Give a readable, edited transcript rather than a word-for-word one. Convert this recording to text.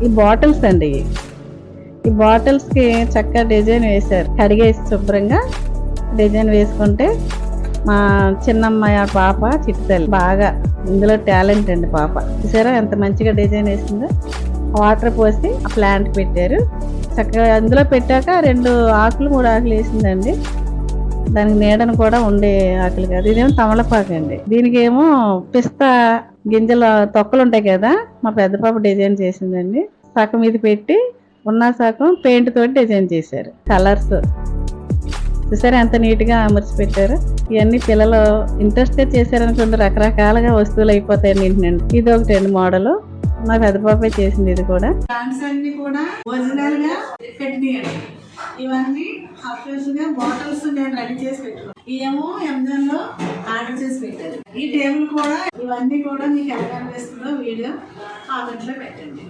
ఈ బాటిల్స్ అండి. ఈ బాటిల్స్ కి చక్కగా డిజైన్ వేశారు. కడిగేసి శుభ్రంగా డిజైన్ వేసుకుంటే మా చిన్నమ్మాయి ఆ పాప చిట్టుతల్లి బాగా ఇందులో టాలెంట్ అండి పాప. చూసారా ఎంత మంచిగా డిజైన్ వేసిందో. వాటర్ పోసి ఆ ప్లాంట్ పెట్టారు. చక్కగా అందులో పెట్టాక 2 ఆకులు 3 ఆకులు వేసిందండి. దానికి నీడను కూడా ఉండే ఆకులు కాదు. ఇదేమో తమలపాకు అండి. దీనికి ఏమో పిస్తా గింజల తొక్కలు ఉంటాయి కదా, మా పెద్ద పాప డిజైన్ చేసిందండి. సగం ఇది పెట్టి ఉన్న సగం పెయింట్ తోటి డిజైన్ చేశారు. కలర్స్ చూసారా ఎంత నీట్ గా అమర్చి పెట్టారు. ఇవన్నీ పిల్లలు ఇంట్రెస్ట్ గా చేశారనుకుంటే రకరకాలుగా వస్తువులు అయిపోతాయండి ఇంటినండి. ఇది ఒకటి మోడల్ మా పెద్ద పాపే చేసింది. ఇది కూడా ప్లాంట్స్ అన్ని కూడా ఒరిజినల్ గా పెట్టినాయండి. ఇవన్నీ అఫ్రెష్ గా బాటిల్స్ నేను రెడీ చేసి పెట్టుకున్నాను. ఇవేమో అమెజాన్ లో ఆర్డర్ చేసి పెట్టారు. ఈ టేబుల్ కూడా ఇవన్నీ కూడా మీకు ఎలా అనిపిస్తుందో వీడియో కామెంట్ లో పెట్టండి.